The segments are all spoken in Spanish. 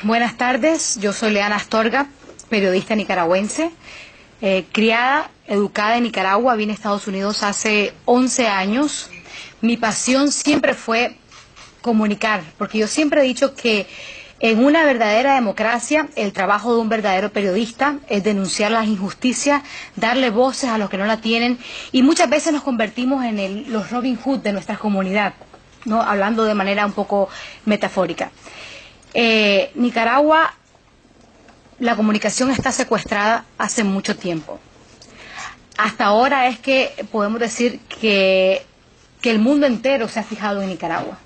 Buenas tardes, yo soy Leana Astorga, periodista nicaragüense, criada, educada en Nicaragua, vine a Estados Unidos hace 11 años. Mi pasión siempre fue comunicar, porque yo siempre he dicho que en una verdadera democracia el trabajo de un verdadero periodista es denunciar las injusticias, darle voces a los que no la tienen, y muchas veces nos convertimos en los Robin Hood de nuestra comunidad, ¿no? Hablando de manera un poco metafórica. Nicaragua, la comunicación está secuestrada hace mucho tiempo. Hasta ahora es que podemos decir que el mundo entero se ha fijado en Nicaragua.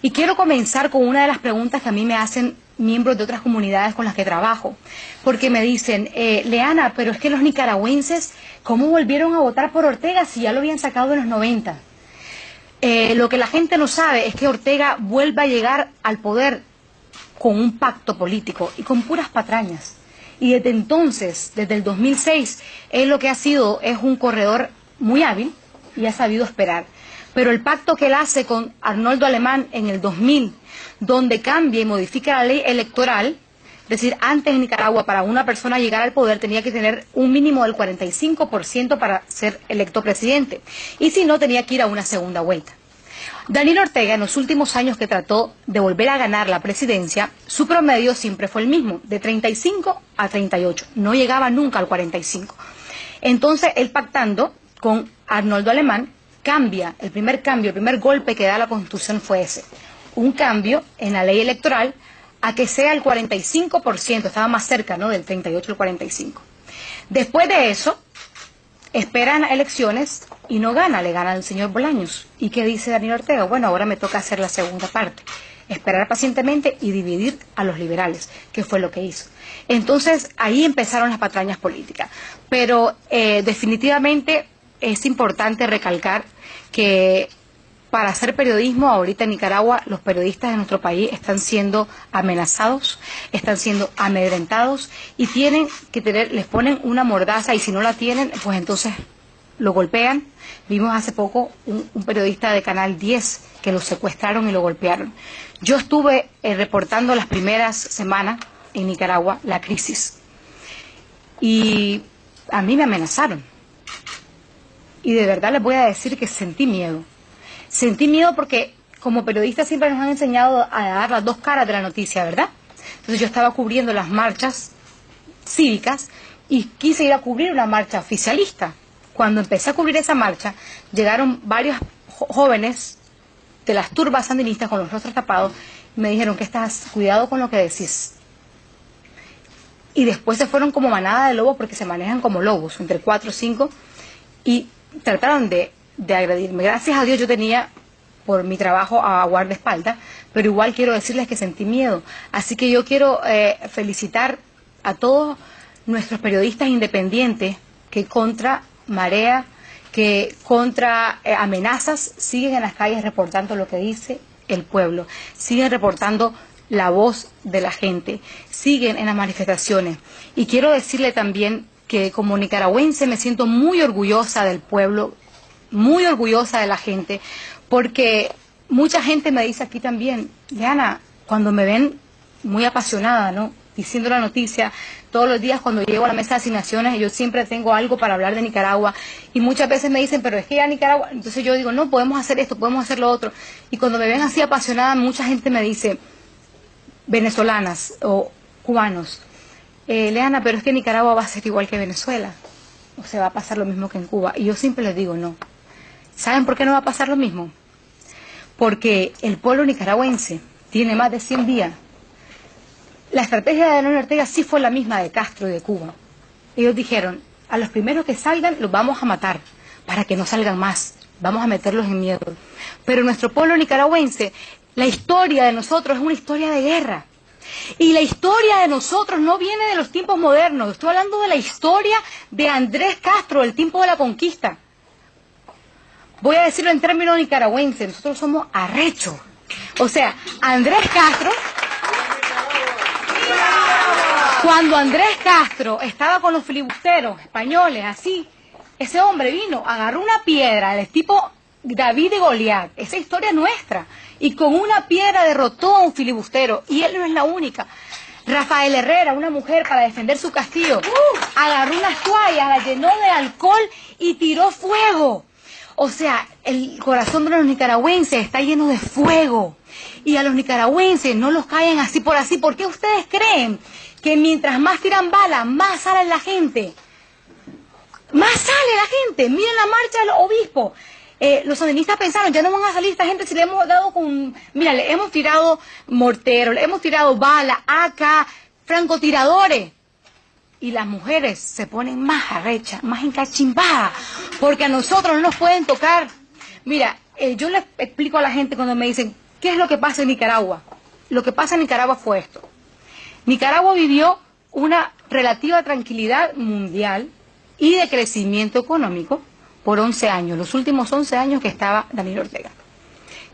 Y quiero comenzar con una de las preguntas que a mí me hacen miembros de otras comunidades con las que trabajo, porque me dicen, Leana, pero es que los nicaragüenses, ¿cómo volvieron a votar por Ortega si ya lo habían sacado en los 90? Lo que la gente no sabe es que Ortega vuelve a llegar al poder con un pacto político y con puras patrañas. Y desde entonces, desde el 2006, él lo que ha sido es un corredor muy hábil y ha sabido esperar. Pero el pacto que él hace con Arnoldo Alemán en el 2000, donde cambia y modifica la ley electoral, es decir, antes en Nicaragua para una persona llegar al poder tenía que tener un mínimo del 45% para ser electo presidente, y si no tenía que ir a una segunda vuelta. Daniel Ortega, en los últimos años que trató de volver a ganar la presidencia, su promedio siempre fue el mismo, de 35 a 38, no llegaba nunca al 45. Entonces, él pactando con Arnoldo Alemán, cambia, el primer golpe que da la Constitución fue ese, un cambio en la ley electoral a que sea el 45%, estaba más cerca, ¿no?, del 38 al 45. Después de eso, esperan elecciones y no gana, le gana al señor Bolaños. ¿Y qué dice Daniel Ortega? Bueno, ahora me toca hacer la segunda parte, esperar pacientemente y dividir a los liberales, que fue lo que hizo. Entonces, ahí empezaron las patrañas políticas. Pero definitivamente es importante recalcar que para hacer periodismo ahorita en Nicaragua, los periodistas de nuestro país están siendo amenazados, están siendo amedrentados y tienen que tener, les ponen una mordaza y si no la tienen, pues entonces lo golpean. Vimos hace poco un periodista de Canal 10 que lo secuestraron y lo golpearon. Yo estuve reportando las primeras semanas en Nicaragua la crisis y a mí me amenazaron. Y de verdad les voy a decir que sentí miedo. Sentí miedo porque como periodistas siempre nos han enseñado a dar las dos caras de la noticia, ¿verdad? Entonces yo estaba cubriendo las marchas cívicas y quise ir a cubrir una marcha oficialista. Cuando empecé a cubrir esa marcha, llegaron varios jóvenes de las turbas sandinistas con los rostros tapados y me dijeron que cuidado con lo que decís. Y después se fueron como manada de lobos porque se manejan como lobos, entre 4 o 5, y trataron de agredirme. Gracias a Dios yo tenía por mi trabajo a guardaespaldas, pero igual quiero decirles que sentí miedo. Así que yo quiero felicitar a todos nuestros periodistas independientes que contra marea, que contra amenazas siguen en las calles reportando lo que dice el pueblo, siguen reportando la voz de la gente, siguen en las manifestaciones. Y quiero decirle también que como nicaragüense me siento muy orgullosa del pueblo, muy orgullosa de la gente, porque mucha gente me dice aquí también, Leana, cuando me ven muy apasionada, ¿no?, diciendo la noticia, todos los días cuando llego a la mesa de asignaciones, yo siempre tengo algo para hablar de Nicaragua, y muchas veces me dicen, pero es que ya Nicaragua, entonces yo digo, no, podemos hacer esto, podemos hacer lo otro, y cuando me ven así apasionada, mucha gente me dice, venezolanas o cubanos, Leana, pero es que Nicaragua va a ser igual que Venezuela, o sea, va a pasar lo mismo que en Cuba, y yo siempre les digo, no. ¿Saben por qué no va a pasar lo mismo? Porque el pueblo nicaragüense tiene más de 100 días. La estrategia de Daniel Ortega sí fue la misma de Castro y de Cuba. Ellos dijeron, a los primeros que salgan los vamos a matar, para que no salgan más, vamos a meterlos en miedo. Pero nuestro pueblo nicaragüense, la historia de nosotros es una historia de guerra. Y la historia de nosotros no viene de los tiempos modernos, estoy hablando de la historia de Andrés Castro, del tiempo de la conquista. Voy a decirlo en términos nicaragüenses, nosotros somos arrechos. O sea, Andrés Castro, cuando Andrés Castro estaba con los filibusteros españoles, así, ese hombre vino, agarró una piedra, el tipo David y Goliat, esa historia es nuestra. Y con una piedra derrotó a un filibustero. Y él no es la única. Rafael Herrera, una mujer, para defender su castillo, agarró unas toallas, la llenó de alcohol y tiró fuego. O sea, el corazón de los nicaragüenses está lleno de fuego. Y a los nicaragüenses no los callan así por así. ¿Por qué ustedes creen que mientras más tiran balas, más sale la gente? Más sale la gente. Miren la marcha de los obispos. Los sandinistas pensaron, ya no van a salir esta gente si le hemos dado con... Mira, le hemos tirado morteros, le hemos tirado balas, AK, francotiradores. Y las mujeres se ponen más arrechas, más encachimbadas, porque a nosotros no nos pueden tocar. Mira, yo les explico a la gente cuando me dicen, ¿qué es lo que pasa en Nicaragua? Lo que pasa en Nicaragua fue esto. Nicaragua vivió una relativa tranquilidad mundial y de crecimiento económico por 11 años, los últimos 11 años que estaba Daniel Ortega.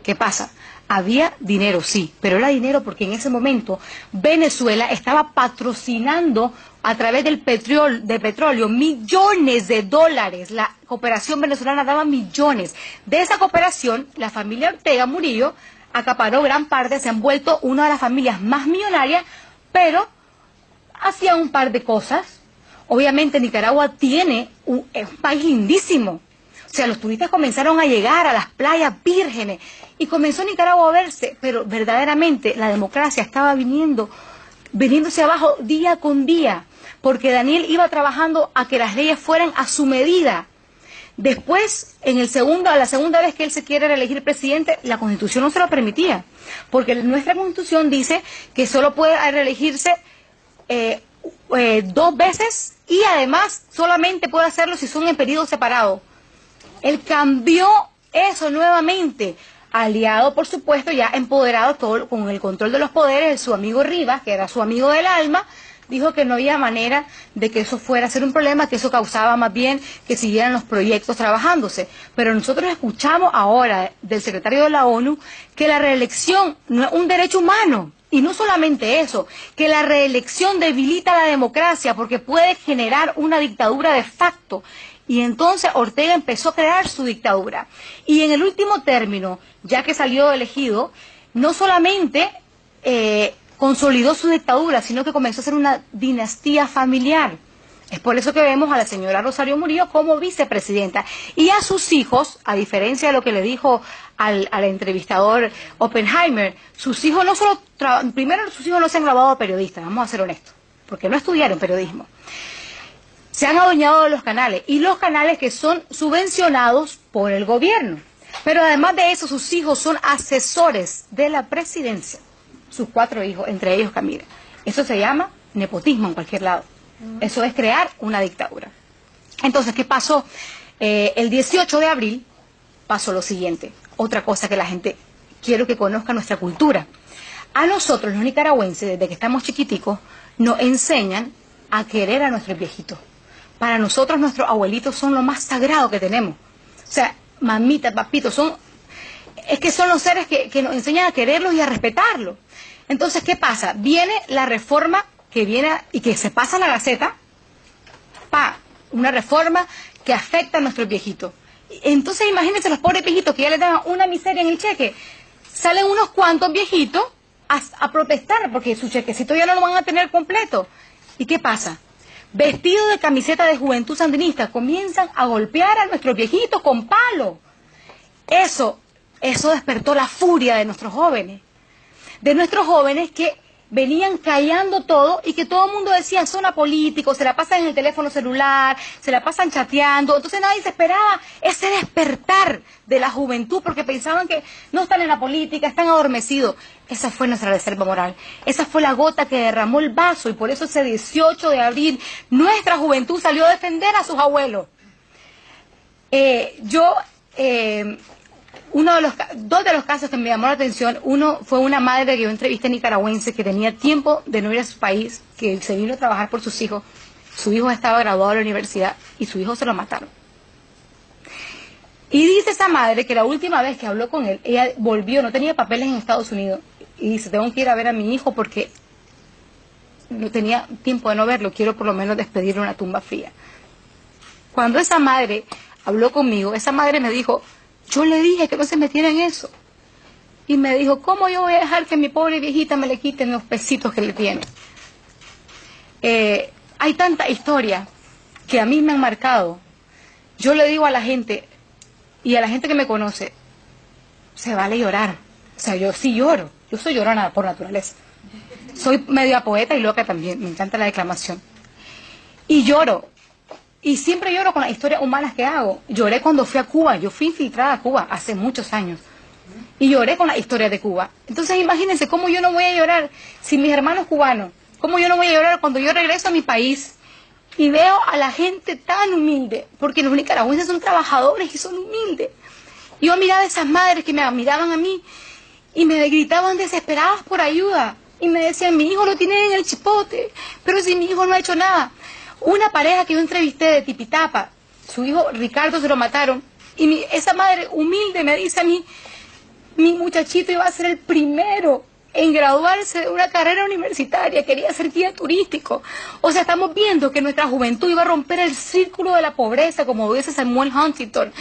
¿Qué pasa? Había dinero, sí, pero era dinero porque en ese momento Venezuela estaba patrocinando a través del petróleo millones de dólares. La cooperación venezolana daba millones. De esa cooperación, la familia Ortega Murillo acaparó gran parte, se han vuelto una de las familias más millonarias, pero hacía un par de cosas. Obviamente Nicaragua tiene un país lindísimo. O sea, los turistas comenzaron a llegar a las playas vírgenes y comenzó Nicaragua a verse, pero verdaderamente la democracia estaba viniéndose abajo día con día, porque Daniel iba trabajando a que las leyes fueran a su medida. Después, a la segunda vez que él se quiere reelegir presidente, la Constitución no se lo permitía, porque nuestra Constitución dice que solo puede reelegirse 2 veces y además solamente puede hacerlo si son en periodos separados. Él cambió eso nuevamente, aliado, por supuesto, ya empoderado todo con el control de los poderes, su amigo Rivas, que era su amigo del alma, dijo que no había manera de que eso fuera a ser un problema, que eso causaba más bien que siguieran los proyectos trabajándose. Pero nosotros escuchamos ahora del secretario de la ONU que la reelección no es un derecho humano. Y no solamente eso, que la reelección debilita la democracia porque puede generar una dictadura de facto. Y entonces Ortega empezó a crear su dictadura. Y en el último término, ya que salió elegido, no solamente consolidó su dictadura, sino que comenzó a ser una dinastía familiar. Es por eso que vemos a la señora Rosario Murillo como vicepresidenta. Y a sus hijos, a diferencia de lo que le dijo al entrevistador Oppenheimer, sus hijos no solo, primero sus hijos no se han graduado periodistas, vamos a ser honestos, porque no estudiaron periodismo. Se han adueñado de los canales, y los canales que son subvencionados por el gobierno. Pero además de eso, sus hijos son asesores de la presidencia. Sus 4 hijos, entre ellos Camila. Eso se llama nepotismo en cualquier lado. Eso es crear una dictadura. Entonces, ¿qué pasó? El 18 de abril pasó lo siguiente. Otra cosa que la gente, quiero que conozca nuestra cultura. A nosotros, los nicaragüenses, desde que estamos chiquiticos, nos enseñan a querer a nuestros viejitos. Para nosotros, nuestros abuelitos son lo más sagrado que tenemos. O sea, mamita, papito, es que son los seres que nos enseñan a quererlos y a respetarlos. Entonces, ¿qué pasa? Viene la reforma que viene y que se pasa a la Gaceta, una reforma que afecta a nuestros viejitos. Entonces, imagínense los pobres viejitos que ya les dan una miseria en el cheque. Salen unos cuantos viejitos a protestar porque su chequecito ya no lo van a tener completo. ¿Y qué pasa? Vestidos de camiseta de Juventud Sandinista, comienzan a golpear a nuestros viejitos con palos. Eso despertó la furia de nuestros jóvenes. De nuestros jóvenes que venían callando todo y que todo el mundo decía, zona político, se la pasan en el teléfono celular, se la pasan chateando. Entonces nadie se esperaba ese despertar de la juventud porque pensaban que no están en la política, están adormecidos. Esa fue nuestra reserva moral. Esa fue la gota que derramó el vaso y por eso ese 18 de abril nuestra juventud salió a defender a sus abuelos. Dos de los casos que me llamó la atención, uno fue una madre que yo entrevisté nicaragüense que tenía tiempo de no ir a su país, que se vino a trabajar por sus hijos. Su hijo estaba graduado de la universidad y su hijo se lo mataron. Y dice esa madre que la última vez que habló con él, ella volvió, no tenía papeles en Estados Unidos, y dice, tengo que ir a ver a mi hijo porque no tenía tiempo de no verlo, quiero por lo menos despedirle una tumba fría. Cuando esa madre habló conmigo, esa madre me dijo, Yo le dije que no se metiera en eso. Y me dijo, ¿cómo yo voy a dejar que mi pobre viejita me le quiten los pesitos que le tiene? Hay tanta historia que a mí me han marcado. Yo le digo a la gente, y a la gente que me conoce, se vale llorar. O sea, yo sí lloro. Yo soy llorona por naturaleza. Soy media poeta y loca también. Me encanta la declamación. Y lloro. Y siempre lloro con las historias humanas que hago. Lloré cuando fui a Cuba. Yo fui infiltrada a Cuba hace muchos años. Y lloré con las historias de Cuba. Entonces imagínense cómo yo no voy a llorar sin mis hermanos cubanos. Cómo yo no voy a llorar cuando yo regreso a mi país y veo a la gente tan humilde. Porque los nicaragüenses son trabajadores y son humildes. Yo miraba a esas madres que me miraban a mí y me gritaban desesperadas por ayuda. Y me decían, mi hijo lo tiene en el chipote, pero si mi hijo no ha hecho nada. Una pareja que yo entrevisté de Tipitapa, su hijo Ricardo se lo mataron. Y esa madre humilde me dice a mí, mi muchachito iba a ser el primero en graduarse de una carrera universitaria, quería ser guía turístico. O sea, estamos viendo que nuestra juventud iba a romper el círculo de la pobreza, como dice Samuel Huntington.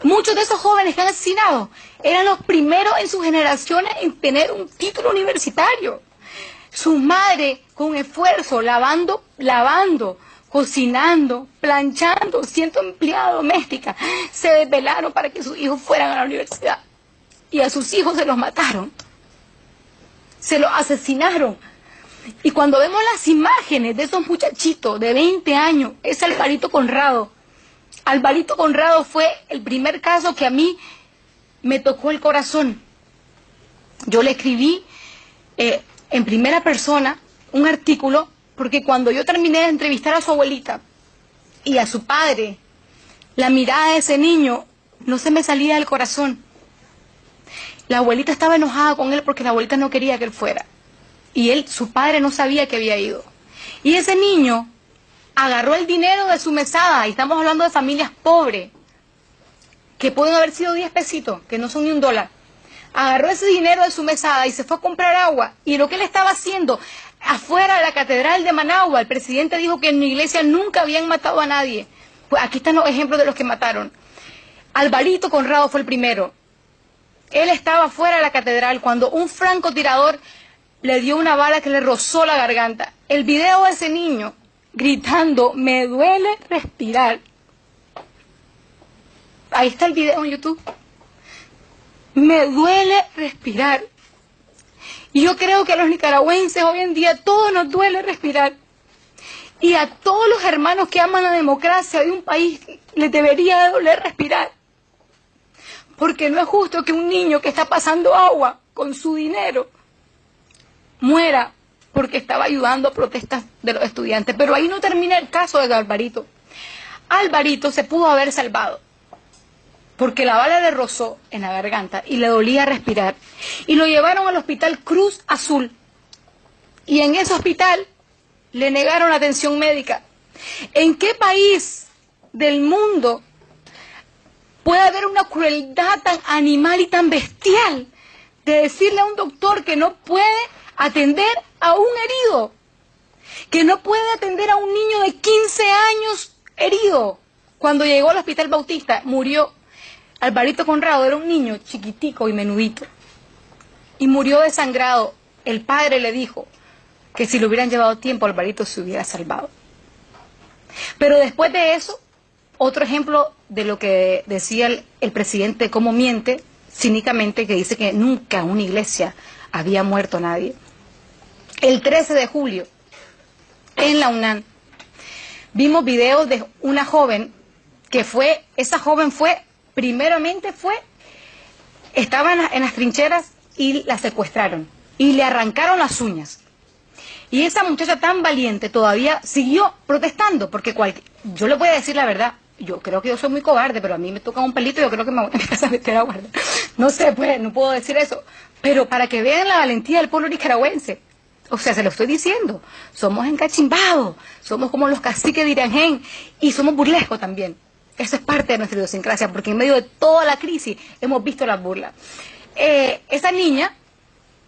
Muchos de esos jóvenes que han asesinado eran los primeros en sus generaciones en tener un título universitario. Sus madres, con esfuerzo, lavando, cocinando, planchando, siendo empleada doméstica, se desvelaron para que sus hijos fueran a la universidad. Y a sus hijos se los mataron. Se los asesinaron. Y cuando vemos las imágenes de esos muchachitos de 20 años, ese Alvarito Conrado fue el primer caso que a mí me tocó el corazón. Yo le escribí en primera persona un artículo, porque cuando yo terminé de entrevistar a su abuelita y a su padre, la mirada de ese niño no se me salía del corazón. La abuelita estaba enojada con él porque la abuelita no quería que él fuera. Y su padre no sabía que había ido. Y ese niño agarró el dinero de su mesada, y estamos hablando de familias pobres, que pueden haber sido 10 pesitos, que no son ni $1. Agarró ese dinero de su mesada y se fue a comprar agua. Y lo que él estaba haciendo afuera de la catedral de Managua, el presidente dijo que en mi iglesia nunca habían matado a nadie. Pues aquí están los ejemplos de los que mataron. Alvarito Conrado fue el primero. Él estaba afuera de la catedral cuando un francotirador le dio una bala que le rozó la garganta. El video de ese niño gritando, me duele respirar. Ahí está el video en YouTube. Me duele respirar. Y yo creo que a los nicaragüenses hoy en día todo nos duele respirar. Y a todos los hermanos que aman la democracia de un país les debería de doler respirar. Porque no es justo que un niño que está pasando agua con su dinero muera porque estaba ayudando a protestas de los estudiantes. Pero ahí no termina el caso de Alvarito. Alvarito se pudo haber salvado porque la bala le rozó en la garganta y le dolía respirar. Y lo llevaron al hospital Cruz Azul. Y en ese hospital le negaron atención médica. ¿En qué país del mundo puede haber una crueldad tan animal y tan bestial de decirle a un doctor que no puede atender a un herido, que no puede atender a un niño de 15 años herido? Cuando llegó al Hospital Bautista, murió. Alvarito Conrado era un niño chiquitico y menudito, y murió desangrado. El padre le dijo que si le hubieran llevado tiempo, Alvarito se hubiera salvado. Pero después de eso, otro ejemplo de lo que decía el presidente, cómo miente cínicamente, que dice que nunca en una iglesia había muerto nadie. El 13 de julio, en la UNAM, vimos videos de una joven que estaba en las trincheras y la secuestraron y le arrancaron las uñas. Y esa muchacha tan valiente todavía siguió protestando, porque yo le voy a decir la verdad, yo creo que yo soy muy cobarde, pero a mí me toca un pelito y yo creo que me voy a empezar a meter a guardar. No sé, pues, no puedo decir eso, pero para que vean la valentía del pueblo nicaragüense. O sea, se lo estoy diciendo, somos encachimbados, somos como los caciques de Iranjén y somos burlescos también. Eso es parte de nuestra idiosincrasia, porque en medio de toda la crisis hemos visto las burlas. Esa niña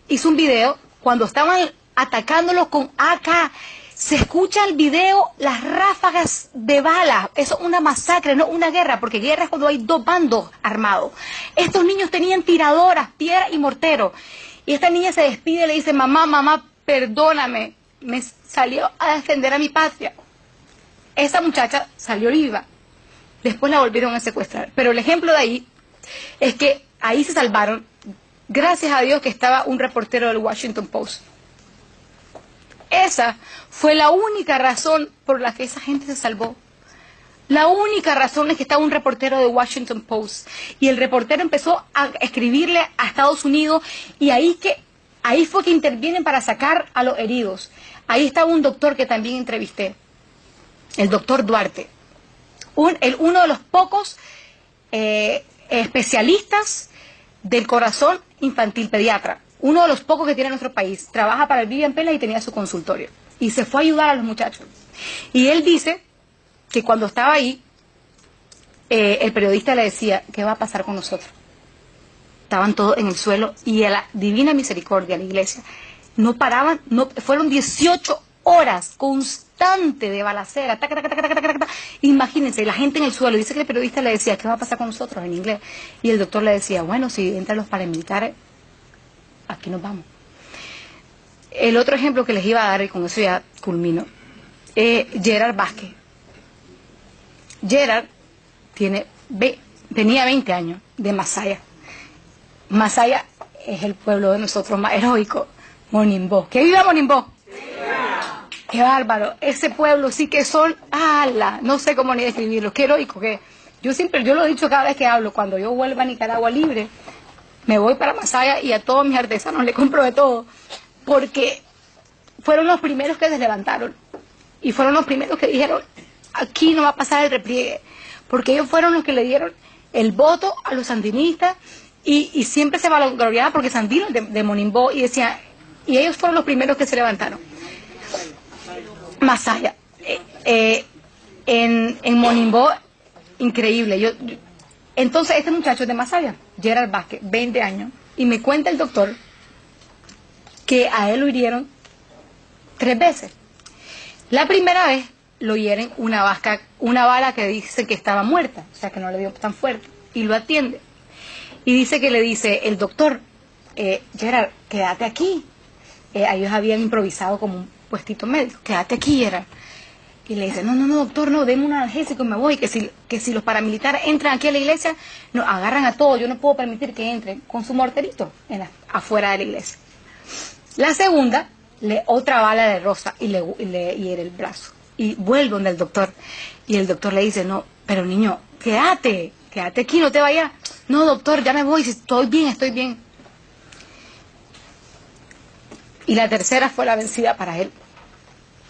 hizo un video cuando estaban atacándolos con AK-47 Se escucha el video, las ráfagas de balas. Eso es una masacre, no una guerra, porque guerra es cuando hay dos bandos armados. Estos niños tenían tiradoras, piedra y mortero. Y esta niña se despide y le dice, mamá, mamá, perdóname, me salió a defender a mi patria. Esa muchacha salió viva. Después la volvieron a secuestrar. Pero el ejemplo de ahí es que ahí se salvaron, gracias a Dios que estaba un reportero del Washington Post. Esa fue la única razón por la que esa gente se salvó. La única razón es que estaba un reportero de Washington Post. Y el reportero empezó a escribirle a Estados Unidos y ahí fue que intervienen para sacar a los heridos. Ahí estaba un doctor que también entrevisté, el doctor Duarte. Uno de los pocos especialistas del corazón infantil pediatra. Uno de los pocos que tiene en nuestro país. Trabaja para el Vivian Pela y tenía su consultorio. Y se fue a ayudar a los muchachos. Y él dice que cuando estaba ahí, el periodista le decía, ¿qué va a pasar con nosotros? Estaban todos en el suelo y a la divina misericordia, la iglesia, no paraban, fueron 18 horas constante de balacera. Tac, tac, tac, tac, tac, tac. Imagínense, la gente en el suelo. Dice que el periodista le decía, ¿qué va a pasar con nosotros? En inglés. Y el doctor le decía, bueno, si entran los paramilitares, aquí nos vamos. El otro ejemplo que les iba a dar, y con eso ya culmino, Gerard Vázquez. Gerard tenía 20 años, de Masaya. Masaya es el pueblo de nosotros más heroico, Monimbó. ¡Que viva Monimbó! ¡Viva! ¡Qué bárbaro! Ese pueblo sí que son, ¡ala! No sé cómo ni describirlo, qué heroico que. Yo lo he dicho cada vez que hablo, cuando yo vuelva a Nicaragua libre, me voy para Masaya y a todos mis artesanos le compro de todo, porque fueron los primeros que se levantaron y fueron los primeros que dijeron, aquí no va a pasar el repliegue, porque ellos fueron los que le dieron el voto a los sandinistas y siempre se vanagloriaban porque Sandino de Monimbó y decía, y ellos fueron los primeros que se levantaron. Masaya, en Monimbó, increíble. Entonces este muchacho es de Masaya, Gerard Vázquez, 20 años, y me cuenta el doctor que a él lo hirieron 3 veces. La primera vez lo hieren una bala que dice que estaba muerta, o sea que no le dio tan fuerte, y lo atiende. Y dice que le dice el doctor, Gerard, quédate aquí. Ellos habían improvisado como un puestito médico, quédate aquí, Gerard. Y le dice, no, doctor, no, deme un analgésico y me voy, que si los paramilitares entran aquí a la iglesia, nos agarran a todos, yo no puedo permitir que entren con su morterito afuera de la iglesia. La segunda, otra bala de rosa y le hiere el brazo. Y vuelve donde el doctor, y el doctor le dice, no, pero niño, quédate aquí, no te vayas. No, doctor, ya me voy, si estoy bien. Y la tercera fue la vencida para él,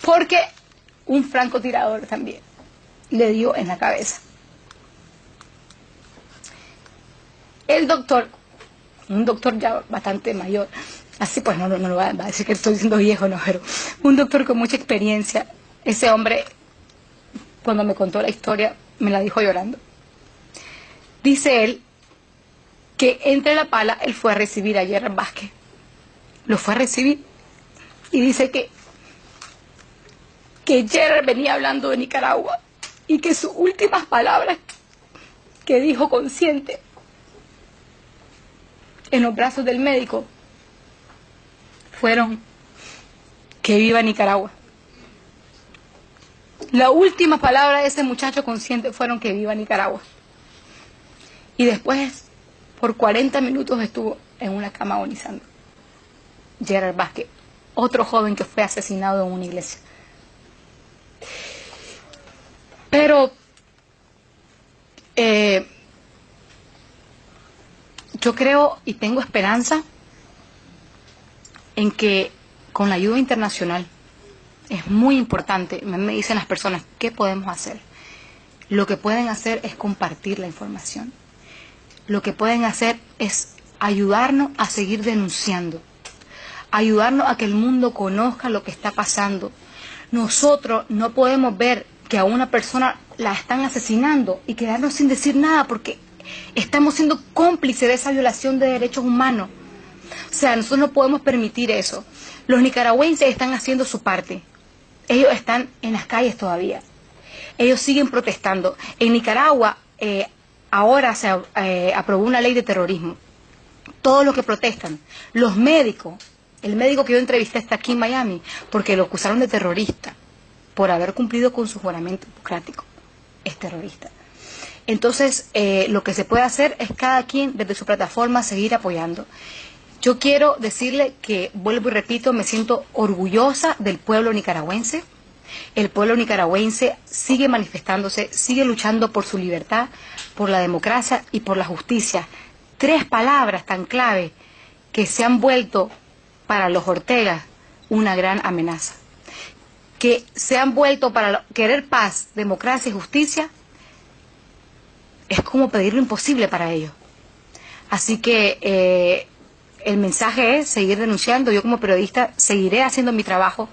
porque un francotirador también le dio en la cabeza. El doctor, un doctor ya bastante mayor, así pues no lo va a decir que estoy diciendo viejo, no, pero un doctor con mucha experiencia, ese hombre, cuando me contó la historia, me la dijo llorando. Dice él que entre la pala él fue a recibir a Gerard Vázquez, lo fue a recibir, y dice que Gerard venía hablando de Nicaragua y que sus últimas palabras que dijo consciente en los brazos del médico fueron que viva Nicaragua. La última palabra de ese muchacho consciente fueron que viva Nicaragua. Y después, por 40 minutos estuvo en una cama agonizando. Gerard Vázquez, otro joven que fue asesinado en una iglesia. Pero yo creo y tengo esperanza en que con la ayuda internacional es muy importante. Me dicen las personas, ¿qué podemos hacer? Lo que pueden hacer es compartir la información. Lo que pueden hacer es ayudarnos a seguir denunciando, ayudarnos a que el mundo conozca lo que está pasando. Nosotros no podemos ver que a una persona la están asesinando y quedarnos sin decir nada porque estamos siendo cómplices de esa violación de derechos humanos. O sea, nosotros no podemos permitir eso. Los nicaragüenses están haciendo su parte. Ellos están en las calles todavía. Ellos siguen protestando. En Nicaragua ahora se aprobó una ley de terrorismo. Todos los que protestan, los médicos, el médico que yo entrevisté está aquí en Miami, porque lo acusaron de terrorista por haber cumplido con su juramento hipocrático. Es terrorista. Entonces, lo que se puede hacer es cada quien desde su plataforma seguir apoyando. Yo quiero decirle que, vuelvo y repito, me siento orgullosa del pueblo nicaragüense. El pueblo nicaragüense sigue manifestándose, sigue luchando por su libertad, por la democracia y por la justicia. 3 palabras tan clave que se han vuelto para los Ortega una gran amenaza. Que se han vuelto para querer paz, democracia y justicia, es como pedir lo imposible para ellos. Así que el mensaje es seguir denunciando. Yo como periodista seguiré haciendo mi trabajo,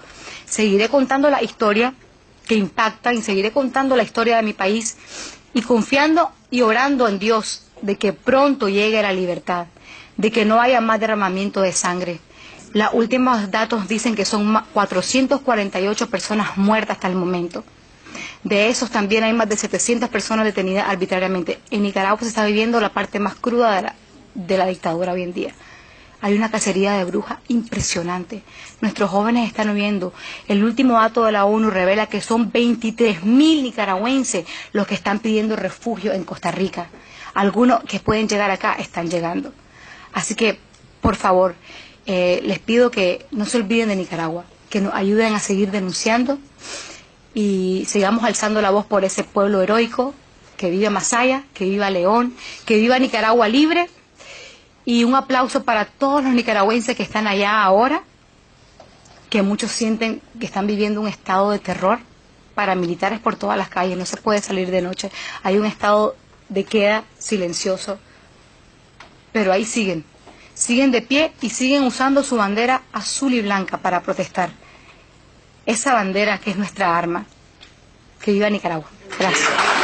seguiré contando la historia que impacta y seguiré contando la historia de mi país y confiando y orando en Dios de que pronto llegue la libertad, de que no haya más derramamiento de sangre. Los últimos datos dicen que son 448 personas muertas hasta el momento. De esos también hay más de 700 personas detenidas arbitrariamente. En Nicaragua se está viviendo la parte más cruda de la dictadura hoy en día. Hay una cacería de brujas impresionante. Nuestros jóvenes están huyendo. El último dato de la ONU revela que son 23.000 nicaragüenses los que están pidiendo refugio en Costa Rica. Algunos que pueden llegar acá están llegando. Así que, por favor, les pido que no se olviden de Nicaragua, que nos ayuden a seguir denunciando y sigamos alzando la voz por ese pueblo heroico, que viva Masaya, que viva León, que viva Nicaragua libre. Y un aplauso para todos los nicaragüenses que están allá ahora, que muchos sienten que están viviendo un estado de terror, paramilitares por todas las calles, no se puede salir de noche, hay un estado de queda silencioso, pero ahí siguen de pie y siguen usando su bandera azul y blanca para protestar. Esa bandera que es nuestra arma. Que viva Nicaragua. Gracias.